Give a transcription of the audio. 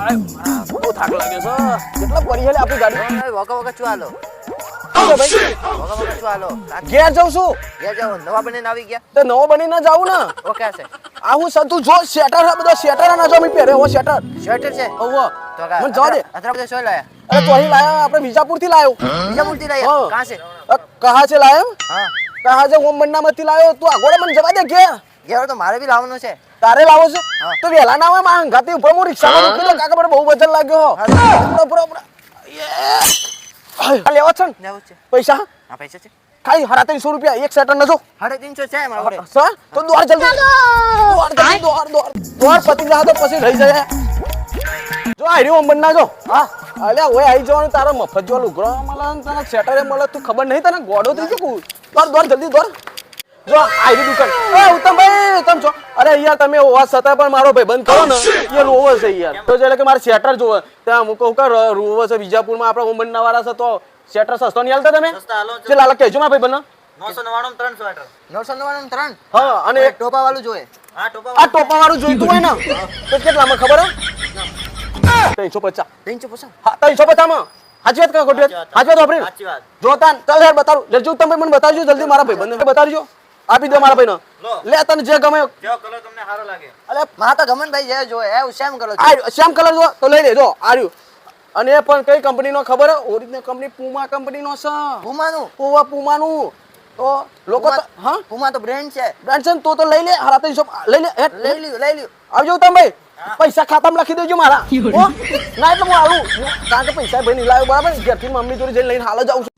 બહુ થાક લાગે છે કેટલા પડી છે આપણી ગાડી વગા વગા ચાલો ભાઈ વગા વગા ચાલો ઘેર જાઉં છું ગયા જાવ નવા બનીને આવી ગયા તો નવો બનીને જાઉં ને ઓકે છે આ હું સંતુ જો શેટર છે બધો શેટર ના જો મી પહેરે હો શેટર શર્ટર છે ઓવો તો મને જવા દે અતરા બધે સોય લાયા અરે તો અહીં લાયા આપણે વિજાપુર થી લાયો બીજાપુરથી લાયા કાં છે કહા છે લાયો હા કહા છે ઓમ મન્નામાંથી લાયો તું આગોડે મને જવા દે ઘેર ગયા તો મારે બી લાવવાનું છે તારે લાવો છો હા. તો વેલા ના હોય માં ગાતી ઉપર હું રિક્ષામાં નીકળી તો કાકા મને બહુ વજન લાગ્યો બરો બરો આ લેવા છે ને જાવ છે પૈસા હા પૈસા છે ખાલી 350 રૂપિયા એક સેટર નજો 350 છે મારા ઘરે સર તો દોડ જલ્દી દોડ પતિ જા તો પછી લઈ જાય જો આ રહ્યો બંના જો હા અલ્યા ઓય આવી જવાનું તારો મફત જો લુગડો મળે ને તને સેટરે મળે તું ખબર નહીં તને ગોડો થઈ ગયો દોડ જલ્દી દોડ જો આ રહી દુકાન એ ઉત્તમભાઈ તમે છો અરે યાર તમે ઓવા સતા પણ મારો ભાઈ બંધ કરો ને એ રોવો છે યાર તો એટલે કે મારે સેટર જોવે ત્યાં હું કહું કે રોવો છે વિજાપુરમાં આપણે ઓમબન્ના વાળા છે તો સેટર સસ્તો નહીં હાલતા તમે જે લાલા કહેજો મારા ભાઈ બંને 999 સ્વેટર 999 ત્રણ હા અને એક ટોપા વાળું જોઈએ આ ટોપા વાળું જોઈતું હોય ને તો કેટલામાં ખબર હે 350 350 હા 350 માં હાચી વાત કા ખોટી વાત હાચી વાત વાપરી સાચી વાત જોતા ચાલ યાર બતાવું લેજો તમે મને બતાવજો જલ્દી મારા ભાઈ બંને બતાવજો આપી દે મારા ભાઈનો લે તને જે ગમે જો કલર તમને સારો લાગે અલે માં તો ગમનભાઈ જે જોઈએ એ સેમ કલર આ સેમ કલર જો તો લઈ લેજો આર્યું અને એ પણ કઈ કંપનીનો ખબર હે ઓરિજિનલ કંપની પૂમા કંપનીનો છે પુમાનું પૂમાનું તો લોકો તો હા પુમા તો બ્રાન્ડ છે બ્રાન્ડ છે ને તો લઈ લે હારા 300 લઈ લે લઈ લ્યો આવજો તમે ભાઈ પૈસા ખાતામાં લખી દેજો મારા હો ના એટલે હું આવું કારણ કે પૈસા ભાઈ નહીં લાવ્યો બરાબર ઘેરથી મમ્મી જોડે જઈને લઈને હાલ જ આવું છું